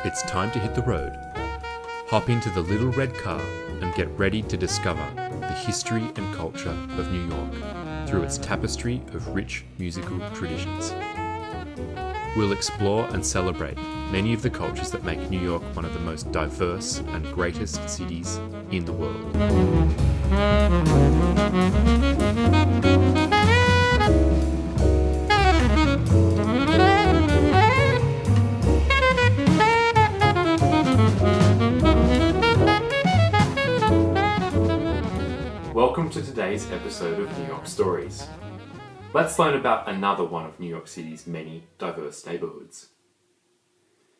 It's time to hit the road. Hop into the little red car and get ready to discover the history and culture of New York through its tapestry of rich musical traditions. We'll explore and celebrate many of the cultures that make New York one of the most diverse and greatest cities in the world. Welcome to today's episode of New York Stories. Let's learn about another one of New York City's many diverse neighborhoods.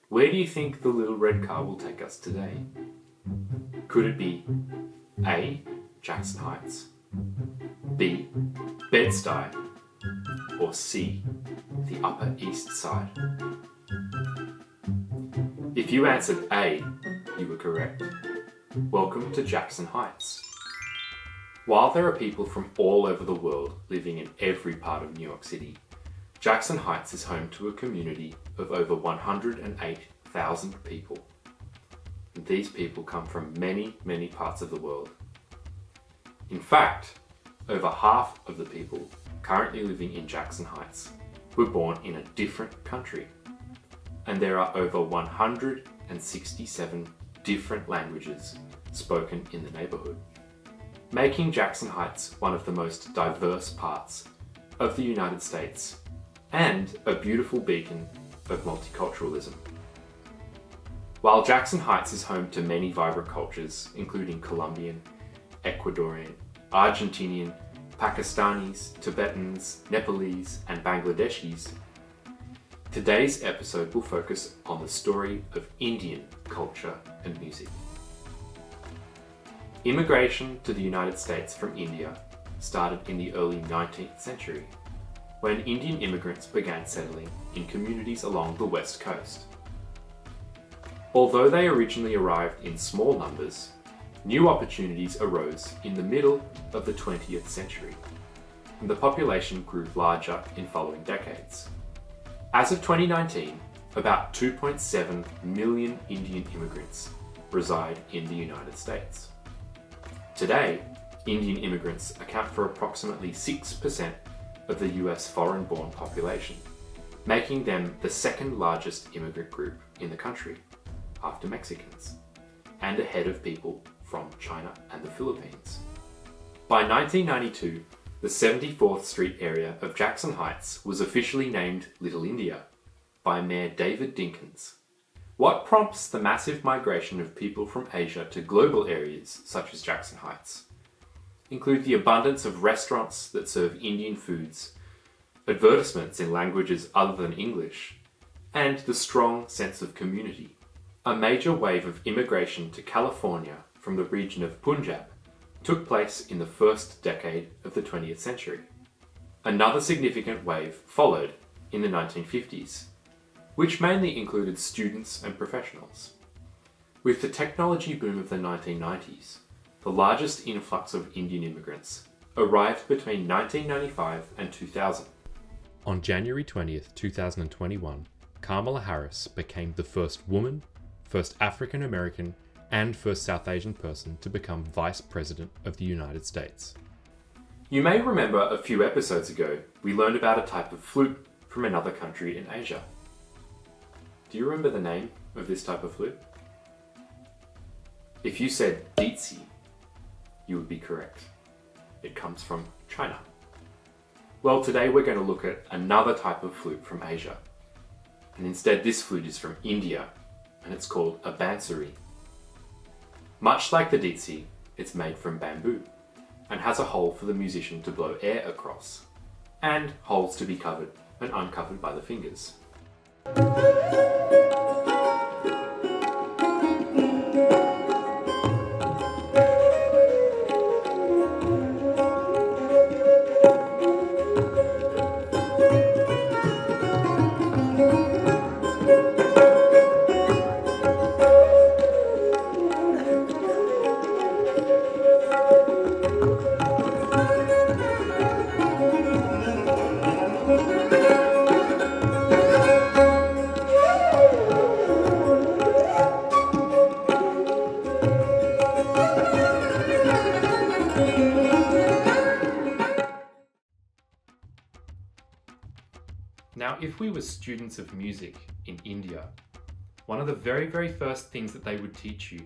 Where do you think the little red car will take us today? Could it be A. Jackson Heights, B. Bed-Stuy, or C. the Upper East Side? If you answered A, you were correct. Welcome to Jackson Heights. While there are people from all over the world living in every part of New York City, Jackson Heights is home to a community of over 108,000 people. And these people come from many, many parts of the world. In fact, over half of the people currently living in Jackson Heights were born in a different country. And there are over 167 different languages spoken in the neighborhood, making Jackson Heights one of the most diverse parts of the United States and a beautiful beacon of multiculturalism. While Jackson Heights is home to many vibrant cultures, including Colombian, Ecuadorian, Argentinian, Pakistanis, Tibetans, Nepalese, and Bangladeshis, today's episode will focus on the story of Indian culture and music. Immigration to the United States from India started in the early 19th century, when Indian immigrants began settling in communities along the West Coast. Although they originally arrived in small numbers, new opportunities arose in the middle of the 20th century, and the population grew larger in following decades. As of 2019, about 2.7 million Indian immigrants reside in the United States. Today, Indian immigrants account for approximately 6% of the US foreign-born population, making them the second largest immigrant group in the country, after Mexicans, and ahead of people from China and the Philippines. By 1992, the 74th Street area of Jackson Heights was officially named Little India by Mayor David Dinkins. What prompts the massive migration of people from Asia to global areas such as Jackson Heights include the abundance of restaurants that serve Indian foods, advertisements in languages other than English, and the strong sense of community. A major wave of immigration to California from the region of Punjab took place in the first decade of the 20th century. Another significant wave followed in the 1950s, which mainly included students and professionals. With the technology boom of the 1990s, the largest influx of Indian immigrants arrived between 1995 and 2000. On January 20th, 2021, Kamala Harris became the first woman, first African American, and first South Asian person to become Vice President of the United States. You may remember a few episodes ago, we learned about a type of flute from another country in Asia. Do you remember the name of this type of flute? If you said Dizi, you would be correct. It comes from China. Well, today we're going to look at another type of flute from Asia. And instead, this flute is from India, and it's called a bansuri. Much like the Dizi, it's made from bamboo, and has a hole for the musician to blow air across, and holes to be covered and uncovered by the fingers. if we were students of music in India, one of the very, very first things that they would teach you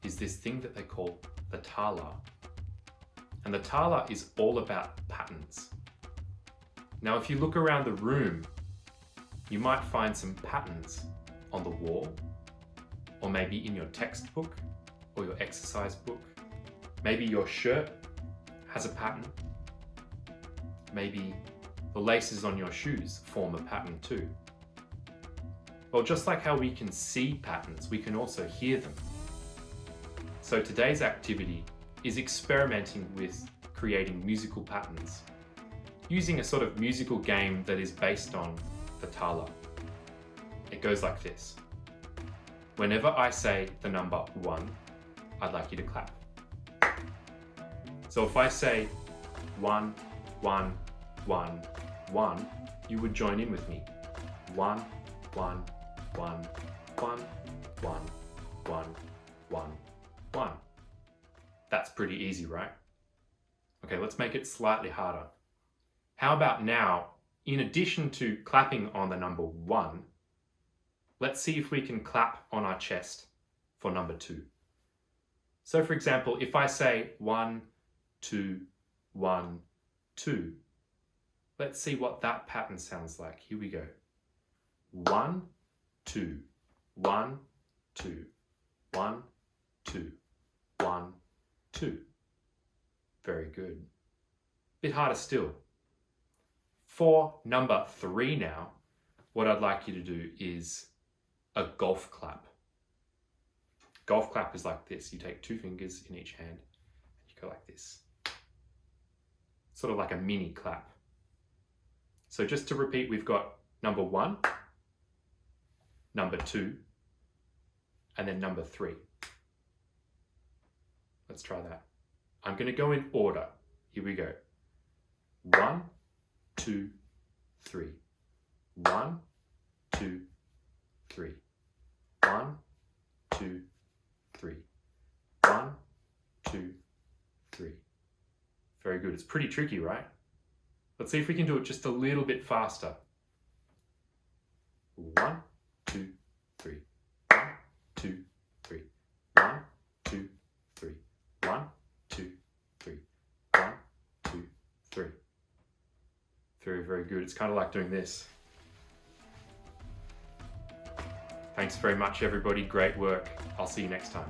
is this thing that they call the Tala. And the Tala is all about patterns. Now, if you look around the room, you might find some patterns on the wall, or maybe in your textbook or your exercise book. Maybe your shirt has a pattern. Maybe the laces on your shoes form a pattern too. Well, just like how we can see patterns, we can also hear them. So today's activity is experimenting with creating musical patterns, using a sort of musical game that is based on the Tala. It goes like this. Whenever I say the number 1, I'd like you to clap. So if I say 1, 1, 1, 1, you would join in with me. 1, 1, 1, 1, 1, 1, 1, 1. That's pretty easy, right? Okay, let's make it slightly harder. How about now, in addition to clapping on the number 1, let's see if we can clap on our chest for number 2. So for example, if I say 1, 2, 1, 2, let's see what that pattern sounds like. Here we go. 1, 2, 1, 2, 1, 2, 1, 2. Very good. Bit harder still. For number 3 now, what I'd like you to do is a golf clap. Golf clap is like this. You take 2 fingers in each hand, and you go like this. Sort of like a mini clap. So just to repeat, we've got number 1, number 2, and then number 3. Let's try that. I'm going to go in order. Here we go. 1, 2, 3. 1, 2, 3. 1, 2, 3. 1, 2, 3. Very good. It's pretty tricky, right? Let's see if we can do it just a little bit faster. 1, 2, 3. 1, 2, 3. 1, 2, 3. 1, 2, 3. 1, 2, 3. Very, very good. It's kind of like doing this. Thanks very much, everybody. Great work. I'll see you next time.